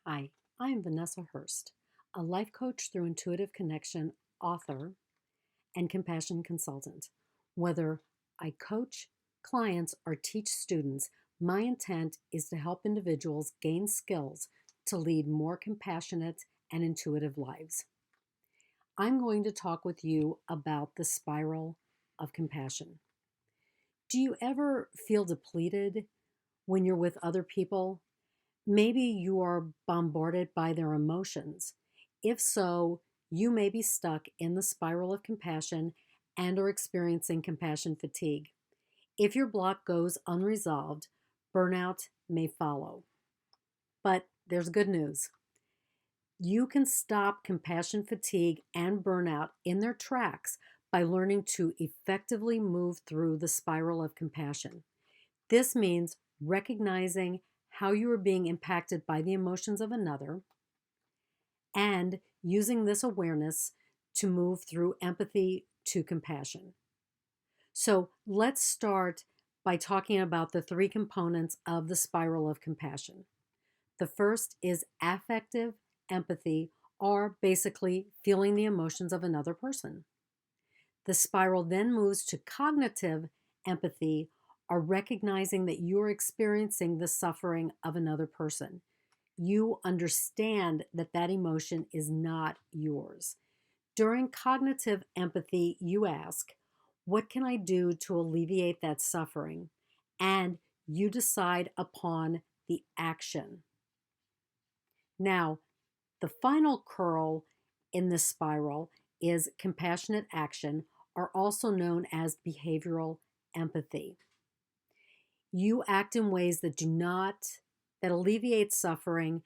Hi, I'm Vanessa Hurst, a life coach through intuitive connection, author, and compassion consultant. Whether I coach clients or teach students, my intent is to help individuals gain skills to lead more compassionate and intuitive lives. I'm going to talk with you about the spiral of compassion. Do you ever feel depleted when you're with other people? Maybe you are bombarded by their emotions. If so, you may be stuck in the spiral of compassion and are experiencing compassion fatigue. If your block goes unresolved, burnout may follow. But there's good news. You can stop compassion fatigue and burnout in their tracks by learning to effectively move through the spiral of compassion. This means recognizing how you are being impacted by the emotions of another and using this awareness to move through empathy to compassion. So let's start by talking about the three components of the spiral of compassion. The first is affective empathy, or basically feeling the emotions of another person. The spiral then moves to cognitive empathy, or recognizing that you're experiencing the suffering of another person. You understand that that emotion is not yours. During cognitive empathy, you ask, what can I do to alleviate that suffering? And you decide upon the action. Now, the final curl in this spiral is compassionate action, or also known as behavioral empathy. You act in ways that alleviate suffering,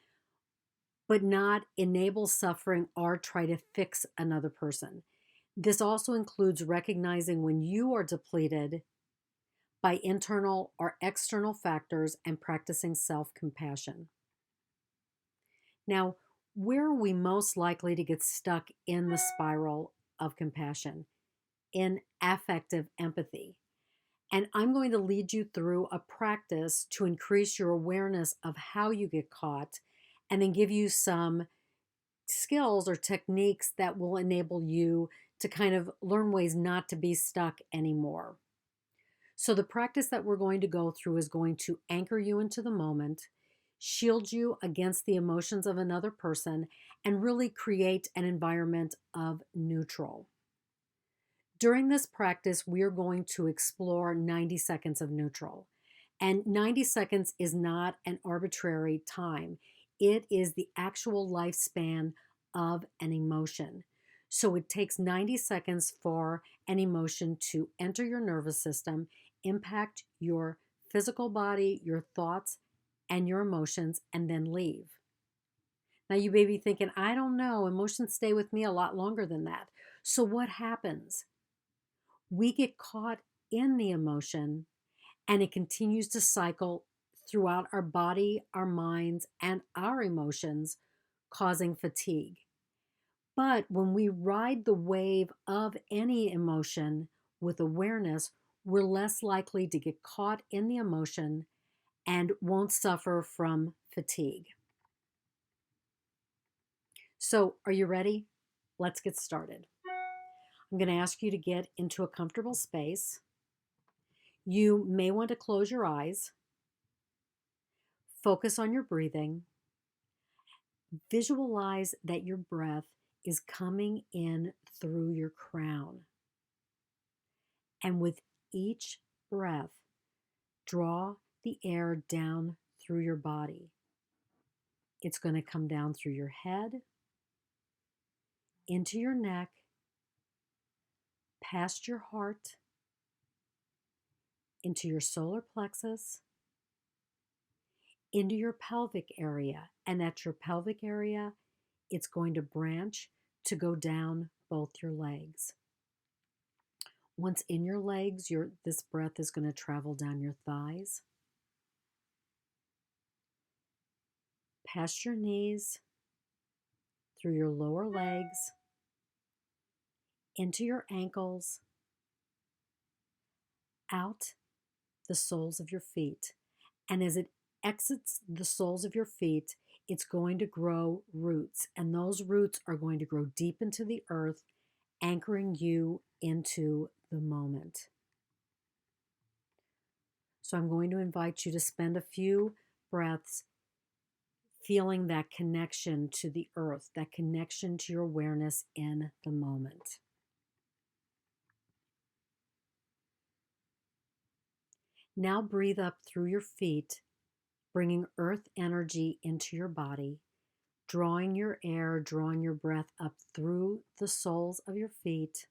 but not enable suffering or try to fix another person. This also includes recognizing when you are depleted by internal or external factors and practicing self-compassion. Now, where are we most likely to get stuck in the spiral of compassion? In affective empathy. And I'm going to lead you through a practice to increase your awareness of how you get caught and then give you some skills or techniques that will enable you to kind of learn ways not to be stuck anymore. So, the practice that we're going to go through is going to anchor you into the moment, shield you against the emotions of another person, and really create an environment of neutral. During this practice, we are going to explore 90 seconds of neutral. And 90 seconds is not an arbitrary time, it is the actual lifespan of an emotion. So it takes 90 seconds for an emotion to enter your nervous system, impact your physical body, your thoughts, and your emotions, and then leave. Now, you may be thinking, I don't know, emotions stay with me a lot longer than that. So, what happens? We get caught in the emotion and it continues to cycle throughout our body, our minds, and our emotions, causing fatigue. But when we ride the wave of any emotion with awareness, we're less likely to get caught in the emotion and won't suffer from fatigue. So, are you ready? Let's get started. I'm going to ask you to get into a comfortable space. You may want to close your eyes, focus on your breathing, visualize that your breath is coming in through your crown. And with each breath, draw the air down through your body. It's going to come down through your head, into your neck, past your heart, into your solar plexus, into your pelvic area. And at your pelvic area, it's going to branch to go down both your legs. Once in your legs, this breath is going to travel down your thighs, past your knees, through your lower legs, into your ankles, out the soles of your feet. And as it exits the soles of your feet, it's going to grow roots, and those roots are going to grow deep into the earth, anchoring you into the moment. So I'm going to invite you to spend a few breaths feeling that connection to the earth, that connection to your awareness in the moment. Now breathe up through your feet, bringing earth energy into your body, drawing your air, drawing your breath up through the soles of your feet,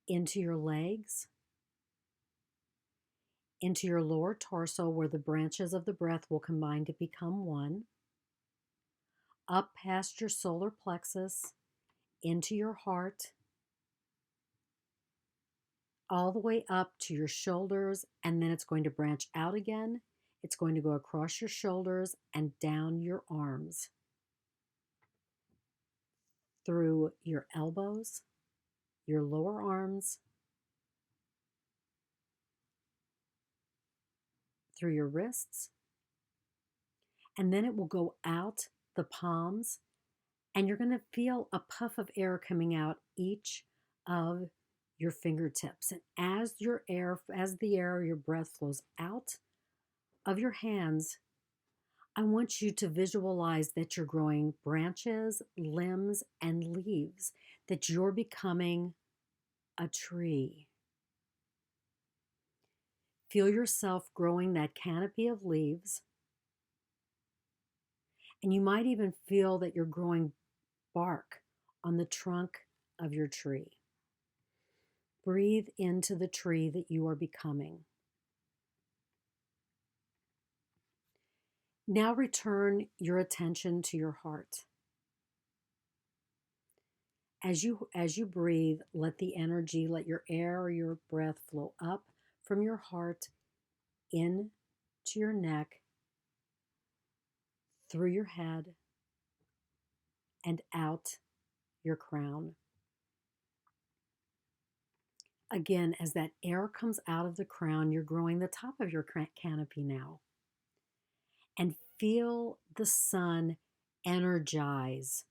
into your legs, into your lower torso where the branches of the breath will combine to become one, up past your solar plexus, into your heart, all the way up to your shoulders, and then it's going to branch out again. It's going to go across your shoulders and down your arms, through your elbows, your lower arms, through your wrists, and then it will go out the palms, and you're going to feel a puff of air coming out each of your fingertips. And as the air, your breath flows out of your hands, I want you to visualize that you're growing branches, limbs, and leaves, that you're becoming a tree. Feel yourself growing that canopy of leaves, and you might even feel that you're growing bark on the trunk of your tree. Breathe into the tree that you are becoming. Now return your attention to your heart. As you breathe, let the energy, let your air or your breath flow up from your heart in to your neck, through your head, and out your crown. Again, as that air comes out of the crown, you're growing the top of your canopy now. And feel the sun energize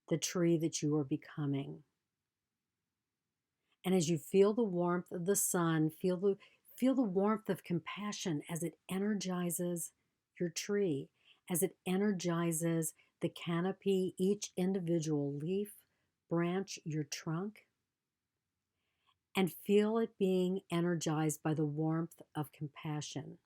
the tree that you are becoming. And as you feel the warmth of the sun, feel the warmth of compassion as it energizes your tree, as it energizes the canopy, each individual leaf, branch, your trunk, and feel it being energized by the warmth of compassion.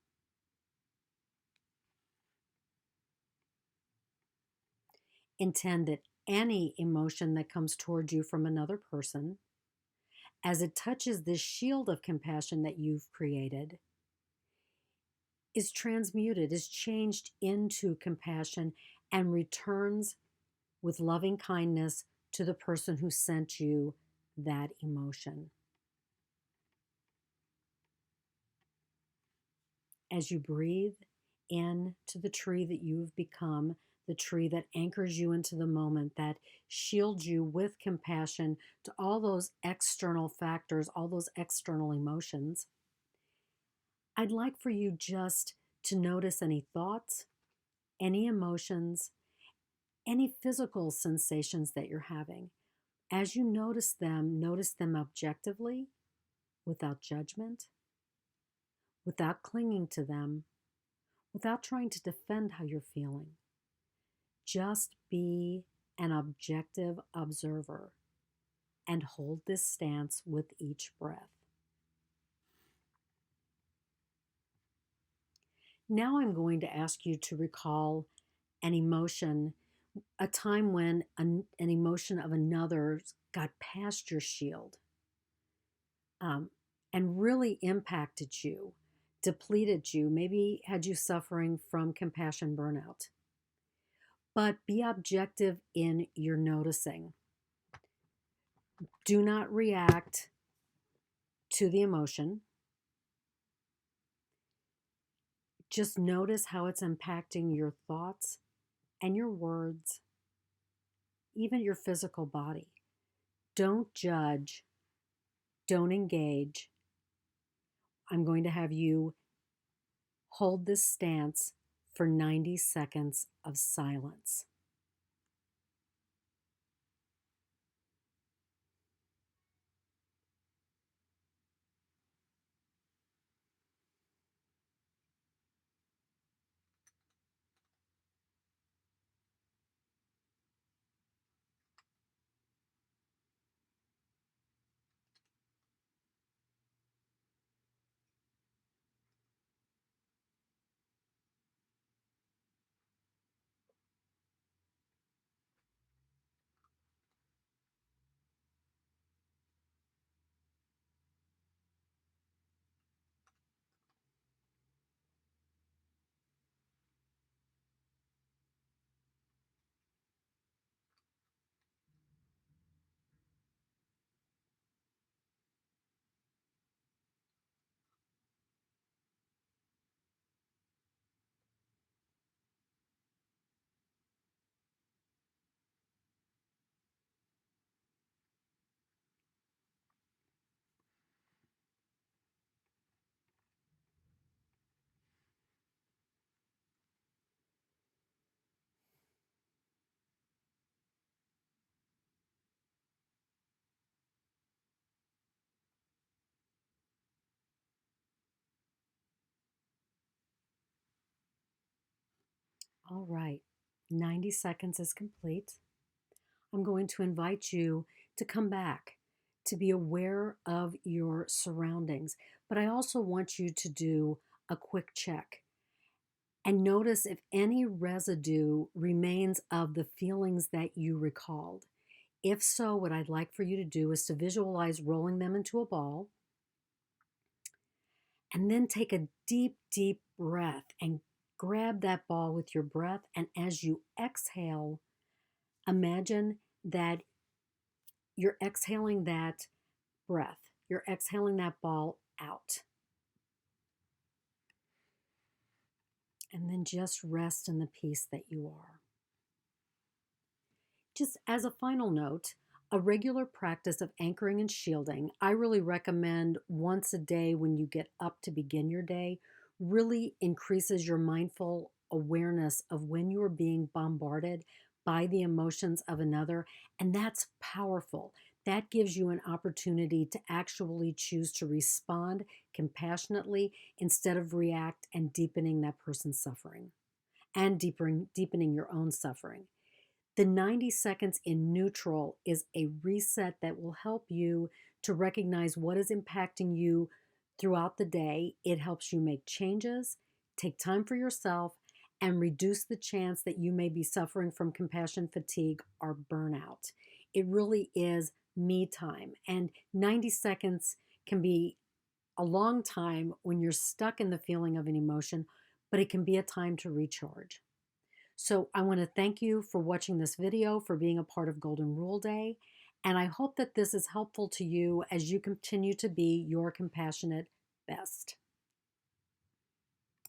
Intend that any emotion that comes toward you from another person, as it touches this shield of compassion that you've created, is transmuted, is changed into compassion, and returns with loving kindness to the person who sent you that emotion. As you breathe into the tree that you've become, the tree that anchors you into the moment, that shields you with compassion to all those external factors, all those external emotions, I'd like for you just to notice any thoughts, any emotions, any physical sensations that you're having. As you notice them objectively, without judgment, without clinging to them, without trying to defend how you're feeling. Just be an objective observer and hold this stance with each breath. Now I'm going to ask you to recall an emotion, a time when an emotion of another got past your shield and really impacted you, depleted you, maybe had you suffering from compassion burnout. But be objective in your noticing. Do not react to the emotion. Just notice how it's impacting your thoughts and your words, even your physical body. Don't judge. Don't engage. I'm going to have you hold this stance for 90 seconds of silence. All right, 90 seconds is complete. I'm going to invite you to come back, to be aware of your surroundings. But I also want you to do a quick check and notice if any residue remains of the feelings that you recalled. If so, what I'd like for you to do is to visualize rolling them into a ball and then take a deep, deep breath and grab that ball with your breath. And as you exhale, imagine that you're exhaling that breath. You're exhaling that ball out. And then just rest in the peace that you are. Just as a final note, a regular practice of anchoring and shielding, I really recommend once a day when you get up to begin your day, really increases your mindful awareness of when you are being bombarded by the emotions of another. And that's powerful. That gives you an opportunity to actually choose to respond compassionately instead of react and deepening that person's suffering and deepening your own suffering. The 90 seconds in neutral is a reset that will help you to recognize what is impacting you throughout the day. It helps you make changes, take time for yourself, and reduce the chance that you may be suffering from compassion fatigue or burnout. It really is me time. And 90 seconds can be a long time when you're stuck in the feeling of an emotion, but it can be a time to recharge. So I want to thank you for watching this video, for being a part of Golden Rule Day, and I hope that this is helpful to you as you continue to be your compassionate best.